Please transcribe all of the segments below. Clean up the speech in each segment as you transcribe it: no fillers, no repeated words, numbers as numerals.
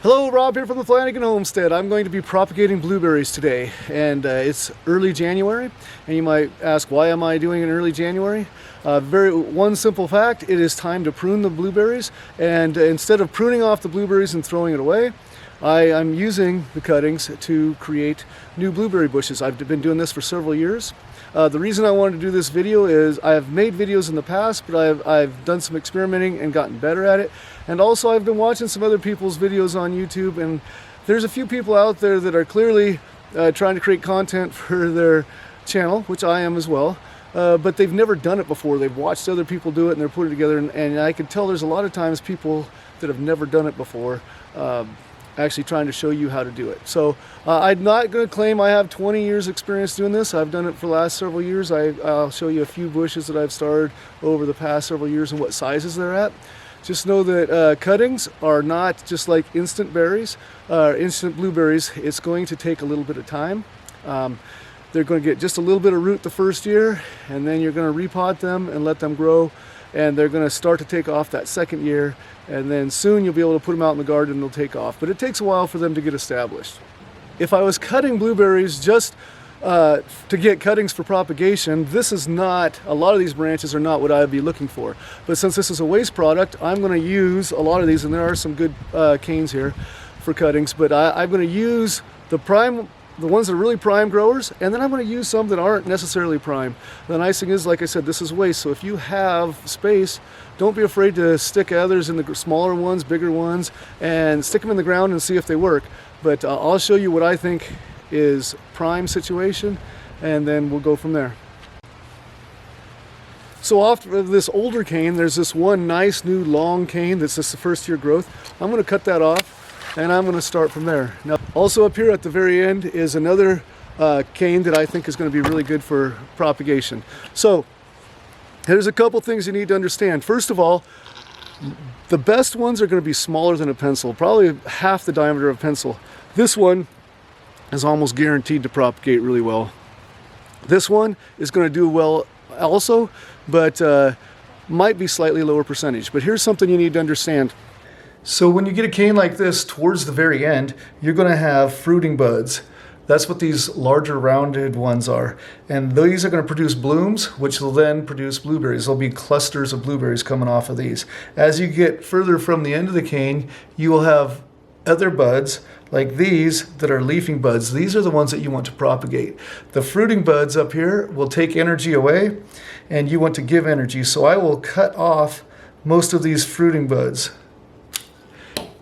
Hello, Rob here from the Flanagan Homestead. I'm going to be propagating blueberries today, and it's early January. And you might ask, why am I doing it in early January? One simple fact: it is time to prune the blueberries, and instead of pruning off the blueberries and throwing it away, I'm using the cuttings to create new blueberry bushes. I've been doing this for several years. The reason I wanted to do this video is I have made videos in the past, but I've done some experimenting and gotten better at it. And also I've been watching some other people's videos on YouTube, and there's a few people out there that are clearly trying to create content for their channel, which I am as well. But they've never done it before. They've watched other people do it and they're putting it together, and I can tell there's a lot of times people that have never done it before actually trying to show you how to do it. So I'm not going to claim I have 20 years experience doing this. I've done it for the last several years. I'll show you a few bushes that I've started over the past several years and what sizes they're at. Just know that cuttings are not just like instant berries, instant blueberries. It's going to take a little bit of time. They're going to get just a little bit of root the first year, and then you're going to repot them and let them grow, and they're going to start to take off that second year, and then soon you'll be able to put them out in the garden and they'll take off. But it takes a while for them to get established. If I was cutting blueberries just to get cuttings for propagation, this is not, a lot of these branches are not what I'd be looking for. But since this is a waste product, I'm going to use a lot of these, and there are some good canes here for cuttings, but I'm going to use the ones that are really prime growers, and then I'm going to use some that aren't necessarily prime. The nice thing is, like I said, this is waste, so if you have space, don't be afraid to stick others in the smaller ones, bigger ones, and stick them in the ground and see if they work. But I'll show you what I think is prime situation, and then we'll go from there. So off of this older cane, there's this one nice new long cane that's just the first year growth. I'm going to cut that off, and I'm going to start from there. Now, also up here at the very end is another cane that I think is going to be really good for propagation. So there's a couple things you need to understand. First of all, the best ones are going to be smaller than a pencil, probably half the diameter of a pencil. This one is almost guaranteed to propagate really well. This one is going to do well also, but might be slightly lower percentage. But here's something you need to understand. So when you get a cane like this towards the very end, you're going to have fruiting buds. That's what these larger rounded ones are. And these are going to produce blooms, which will then produce blueberries. There'll be clusters of blueberries coming off of these. As you get further from the end of the cane, you will have other buds like these that are leafing buds. These are the ones that you want to propagate. The fruiting buds up here will take energy away, and you want to give energy. So I will cut off most of these fruiting buds.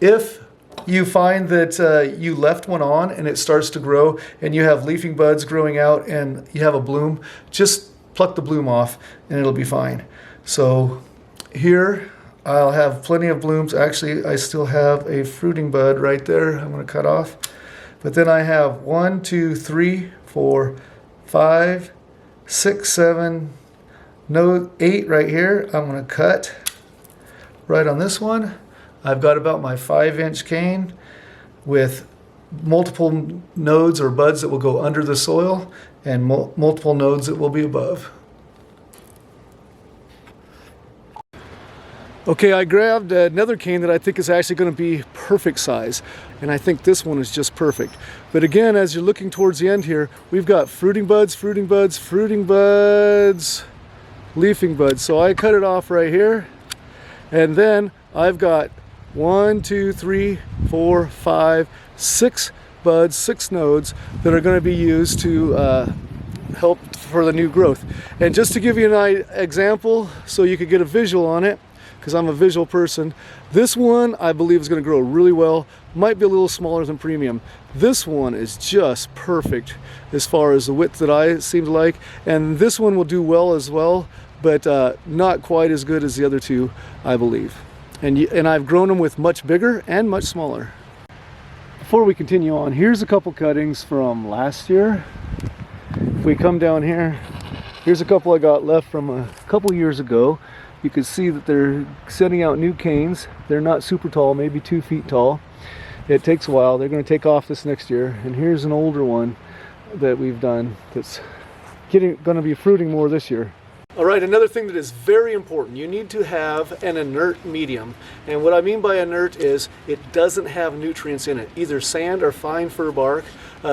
If you find that you left one on and it starts to grow and you have leafing buds growing out and you have a bloom, just pluck the bloom off and it'll be fine. So here I'll have plenty of blooms. Actually, I still have a fruiting bud right there I'm going to cut off. But then I have 1, 2, 3, 4, 5, 6, 7, 8 right here. I'm going to cut right on this one. I've got about my 5-inch cane with multiple nodes or buds that will go under the soil and multiple nodes that will be above. Okay, I grabbed another cane that I think is actually going to be perfect size, and I think this one is just perfect. But again, as you're looking towards the end here, we've got fruiting buds, fruiting buds, fruiting buds, leafing buds. So I cut it off right here, and then I've got 1, 2, 3, 4, 5, 6 buds, 6 nodes that are going to be used to help for the new growth. And just to give you an example so you could get a visual on it, because I'm a visual person, this one I believe is going to grow really well. Might be a little smaller than premium. This one is just perfect as far as the width that I seem to like, and this one will do well as well, but not quite as good as the other two, I believe. And I've grown them with much bigger and much smaller. Before we continue on, here's a couple cuttings from last year. If we come down here, here's a couple I got left from a couple years ago. You can see that they're sending out new canes. They're not super tall, maybe 2 feet tall. It takes a while. They're going to take off this next year. And here's an older one that we've done that's going to be fruiting more this year. All right, another thing that is very important, you need to have an inert medium. And what I mean by inert is it doesn't have nutrients in it. Either sand or fine fir bark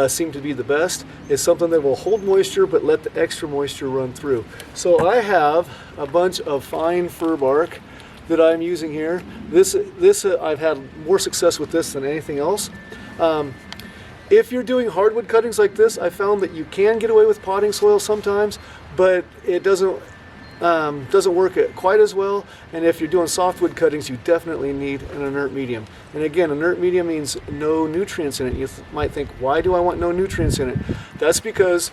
seem to be the best. It's something that will hold moisture but let the extra moisture run through. So I have a bunch of fine fir bark that I'm using here. This I've had more success with this than anything else. If you're doing hardwood cuttings like this, I found that you can get away with potting soil sometimes, but it doesn't work quite as well. And if you're doing softwood cuttings, you definitely need an inert medium. And again, inert medium means no nutrients in it. You might think, why do I want no nutrients in it? That's because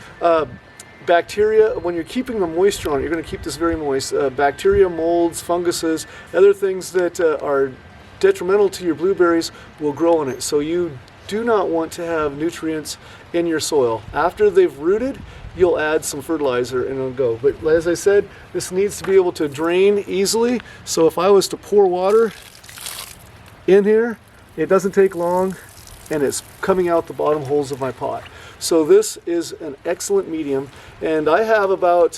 bacteria, when you're keeping the moisture on it, you're going to keep this very moist. Bacteria, molds, funguses, other things that are detrimental to your blueberries will grow in it. So you do not want to have nutrients in your soil. After they've rooted, you'll add some fertilizer and it'll go. But as I said, this needs to be able to drain easily. So if I was to pour water in here, it doesn't take long and it's coming out the bottom holes of my pot. So this is an excellent medium. And I have about,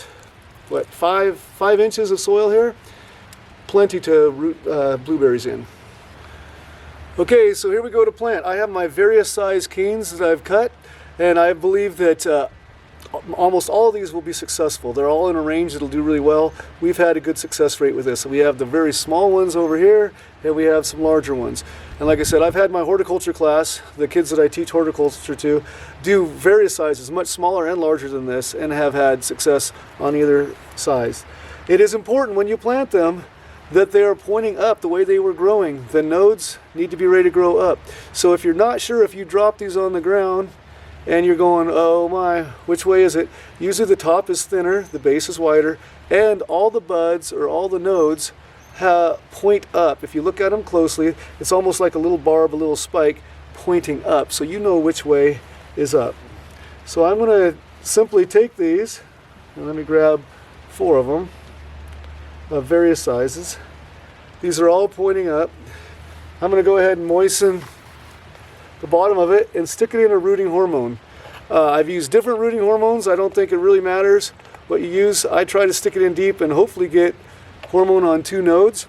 what, 5 inches of soil here? Plenty to root blueberries in. Okay, so here we go to plant. I have my various size canes that I've cut, and I believe that almost all of these will be successful. They're all in a range that'll do really well. We've had a good success rate with this. We have the very small ones over here, and we have some larger ones. And like I said, I've had my horticulture class, the kids that I teach horticulture to, do various sizes, much smaller and larger than this, and have had success on either size. It is important when you plant them that they are pointing up the way they were growing. The nodes need to be ready to grow up. So if you're not sure, if you drop these on the ground and you're going, oh my, which way is it? Usually the top is thinner, the base is wider, and all the buds or all the nodes point up. If you look at them closely, it's almost like a little barb, a little spike pointing up, so you know which way is up. So I'm going to simply take these, and let me grab 4 of them of various sizes. These are all pointing up. I'm going to go ahead and moisten the bottom of it and stick it in a rooting hormone. I've used different rooting hormones. I don't think it really matters what you use. I try to stick it in deep and hopefully get hormone on 2 nodes.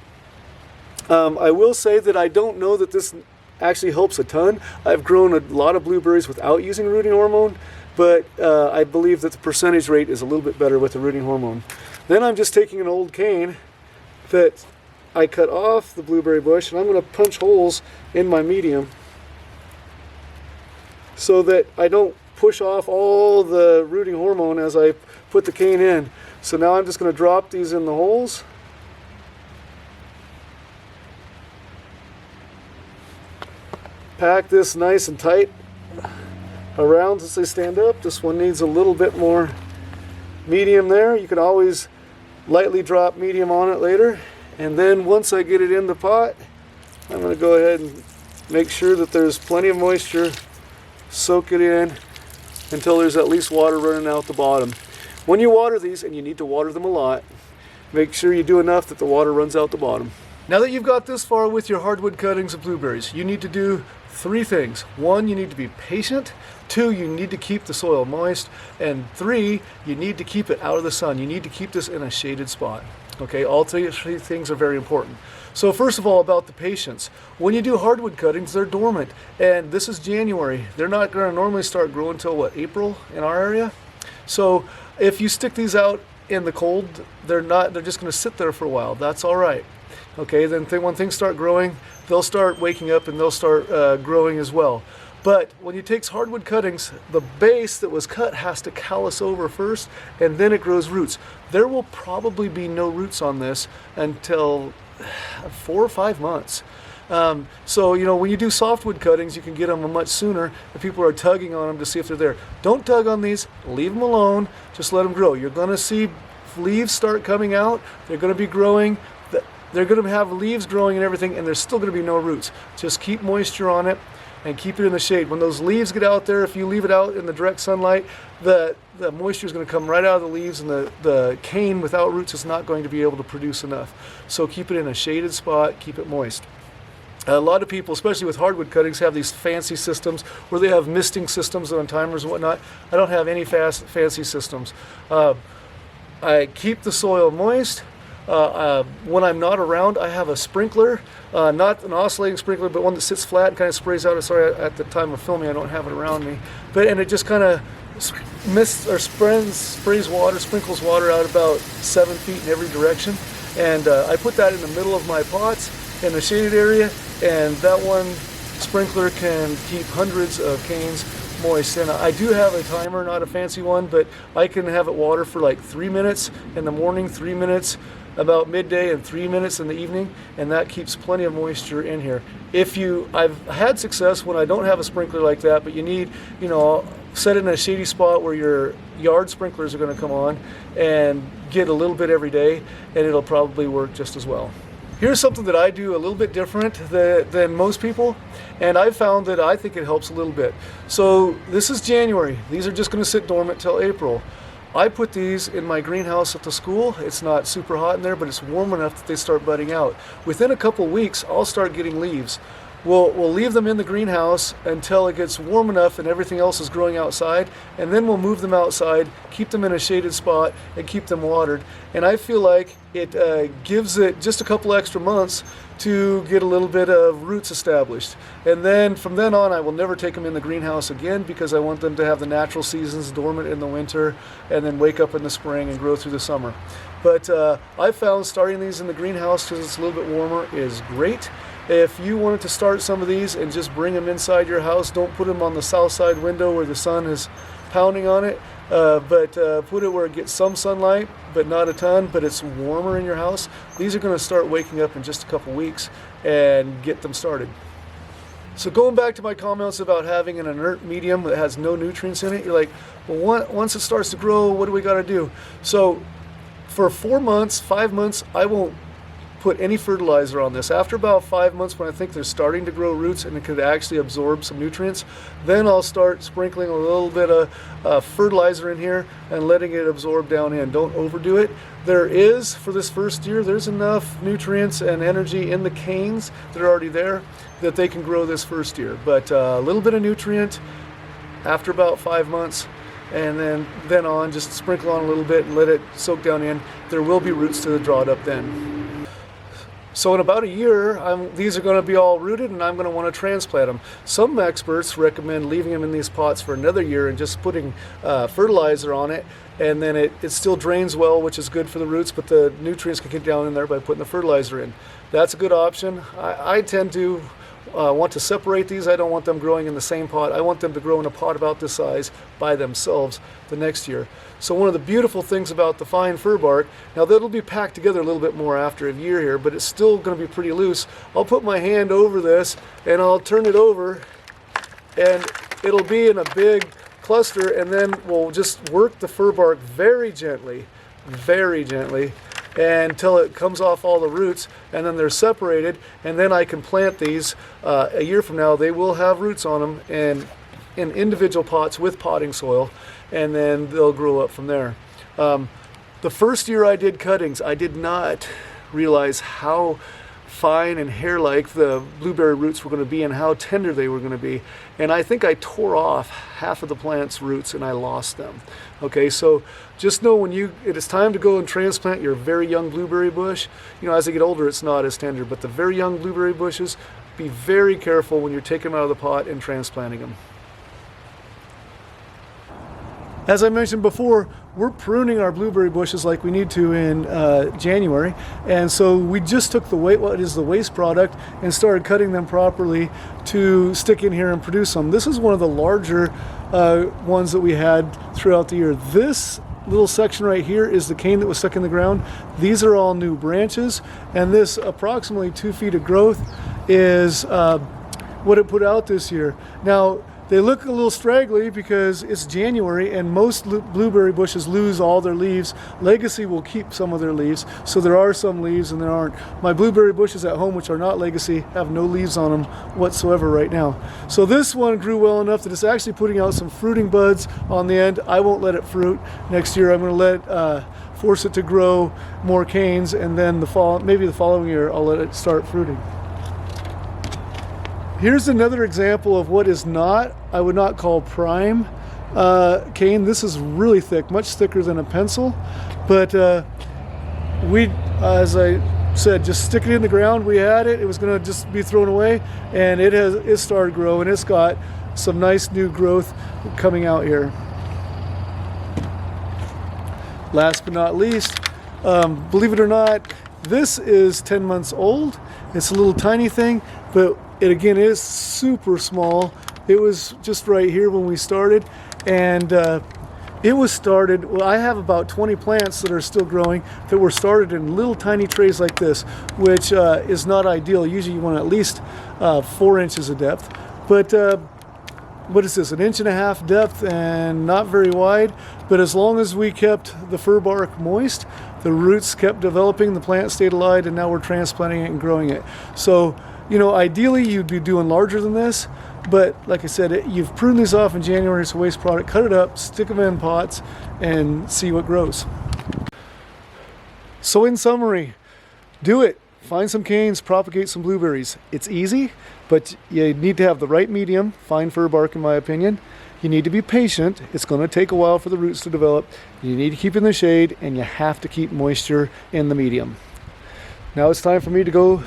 I will say that I don't know that this actually helps a ton. I've grown a lot of blueberries without using rooting hormone, but I believe that the percentage rate is a little bit better with the rooting hormone. Then I'm just taking an old cane that I cut off the blueberry bush, and I'm going to punch holes in my medium so that I don't push off all the rooting hormone as I put the cane in. So now I'm just going to drop these in the holes. Pack this nice and tight around as they stand up. This one needs a little bit more medium there. You can always lightly drop medium on it later. And then once I get it in the pot, I'm going to go ahead and make sure that there's plenty of moisture. Soak it in until there's at least water running out the bottom. When you water these, and you need to water them a lot, make sure you do enough that the water runs out the bottom. Now that you've got this far with your hardwood cuttings of blueberries, you need to do 3 things. 1, you need to be patient. 2, you need to keep the soil moist. And 3, you need to keep it out of the sun. You need to keep this in a shaded spot. Okay, all 3 things are very important. So first of all, about the patience. When you do hardwood cuttings, they're dormant. And this is January. They're not going to normally start growing until, what, April in our area? So if you stick these out in the cold, they're just going to sit there for a while. That's all right. Okay, then when things start growing, they'll start waking up and they'll start growing as well. But when you take hardwood cuttings, the base that was cut has to callus over first, and then it grows roots. There will probably be no roots on this until 4 or 5 months. So, you know, when you do softwood cuttings, you can get them much sooner if people are tugging on them to see if they're there. Don't tug on these, leave them alone, just let them grow. You're going to see leaves start coming out, they're going to be growing, they're going to have leaves growing and everything, and there's still going to be no roots. Just keep moisture on it and keep it in the shade. When those leaves get out there, if you leave it out in the direct sunlight, the moisture is going to come right out of the leaves, and the cane without roots is not going to be able to produce enough. So keep it in a shaded spot, keep it moist. A lot of people, especially with hardwood cuttings, have these fancy systems where they have misting systems on timers and whatnot. I don't have any fancy systems. I keep the soil moist. When I'm not around, I have a sprinkler, not an oscillating sprinkler, but one that sits flat and kind of sprays out. Sorry, at the time of filming, I don't have it around me. And it just kind of sprays water, sprinkles water out about 7 feet in every direction. And I put that in the middle of my pots in a shaded area, and that one sprinkler can keep hundreds of canes moist. And I do have a timer, not a fancy one, but I can have it water for like 3 minutes in the morning, 3 minutes about midday, and 3 minutes in the evening, and that keeps plenty of moisture in here. I've had success when I don't have a sprinkler like that, but you need, set it in a shady spot where your yard sprinklers are going to come on and get a little bit every day, and it'll probably work just as well. Here's something that I do a little bit different than most people, and I've found that I think it helps a little bit. So this is January. These are just going to sit dormant till April. I put these in my greenhouse at the school. It's not super hot in there, but it's warm enough that they start budding out. Within a couple weeks, I'll start getting leaves. We'll leave them in the greenhouse until it gets warm enough and everything else is growing outside, and then we'll move them outside, keep them in a shaded spot, and keep them watered. And I feel like it gives it just a couple extra months to get a little bit of roots established. And then from then on, I will never take them in the greenhouse again, because I want them to have the natural seasons dormant in the winter and then wake up in the spring and grow through the summer. But I found starting these in the greenhouse, because it's a little bit warmer, is great. If you wanted to start some of these and just bring them inside your house, don't put them on the south side window where the sun is pounding on it, but put it where it gets some sunlight, but not a ton, but it's warmer in your house. These are going to start waking up in just a couple weeks, and get them started. So going back to my comments about having an inert medium that has no nutrients in it, you're like, well, once it starts to grow, what do we got to do? So for 4 months, 5 months, I won't put any fertilizer on this. After about 5 months, when I think they're starting to grow roots and it could actually absorb some nutrients, then I'll start sprinkling a little bit of fertilizer in here and letting it absorb down in. Don't overdo it. There is, for this first year, there's enough nutrients and energy in the canes that are already there that they can grow this first year. But a little bit of nutrient after about 5 months, and then on, just sprinkle on a little bit and let it soak down in. There will be roots to draw it up then. So in about a year, these are going to be all rooted, and I'm going to want to transplant them. Some experts recommend leaving them in these pots for another year and just putting fertilizer on it, and then it still drains well, which is good for the roots, but the nutrients can get down in there by putting the fertilizer in. That's a good option. I tend to want to separate these. I don't want them growing in the same pot. I want them to grow in a pot about this size by themselves the next year. So one of the beautiful things about the fine fir bark, now that'll be packed together a little bit more after a year here, but it's still going to be pretty loose. I'll put my hand over this and I'll turn it over, and it'll be in a big cluster, and then we'll just work the fir bark very gently, until it comes off all the roots, and then they're separated, and then I can plant these a year from now. They will have roots on them and in individual pots with potting soil, and then they'll grow up from there. The first year I did cuttings, I did not realize how fine and hair-like the blueberry roots were going to be and how tender they were going to be. And I think I tore off half of the plant's roots and I lost them. Okay, so just know when it is time to go and transplant your very young blueberry bush, as they get older it's not as tender, but the very young blueberry bushes, be very careful when you're taking them out of the pot and transplanting them. As I mentioned before, we're pruning our blueberry bushes like we need to in January, and so we just took what is the waste product and started cutting them properly to stick in here and produce them. This is one of the larger ones that we had throughout the year. This little section right here is the cane that was stuck in the ground. These are all new branches, and this approximately 2 feet of growth is what it put out this year. Now, they look a little straggly because it's January and most blueberry bushes lose all their leaves. Legacy will keep some of their leaves, so there are some leaves and there aren't. My blueberry bushes at home, which are not Legacy, have no leaves on them whatsoever right now. So this one grew well enough that it's actually putting out some fruiting buds on the end. I won't let it fruit. Next year I'm going to force it to grow more canes, and then maybe the following year I'll let it start fruiting. Here's another example of what I would not call prime cane. This is really thick, much thicker than a pencil. But we, as I said, just stick it in the ground. We had it. It was going to just be thrown away, and it started growing. It's got some nice new growth coming out here. Last but not least, believe it or not, this is 10 months old. It's a little tiny thing, but it again is super small. It was just right here when we started, and it was started, well, I have about 20 plants that are still growing that were started in little tiny trays like this, which is not ideal. Usually you want at least 4 inches of depth. But what is this, 1.5 inch depth and not very wide? But as long as we kept the fir bark moist, the roots kept developing, the plant stayed alive, and now we're transplanting it and growing it. So, you know, ideally you'd be doing larger than this. But like I said, you've pruned these off in January. It's a waste product. Cut it up, stick them in pots, and see what grows. So in summary, do it. Find some canes, propagate some blueberries. It's easy, but you need to have the right medium, fine fir bark in my opinion. You need to be patient. It's going to take a while for the roots to develop. You need to keep in the shade, and you have to keep moisture in the medium. Now it's time for me to go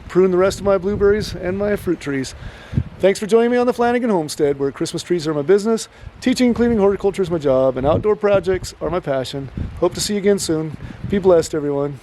prune the rest of my blueberries and my fruit trees. Thanks for joining me on the Flanagan Homestead, where Christmas trees are my business, teaching and cleaning horticulture is my job, and outdoor projects are my passion. Hope to see you again soon. Be blessed, everyone.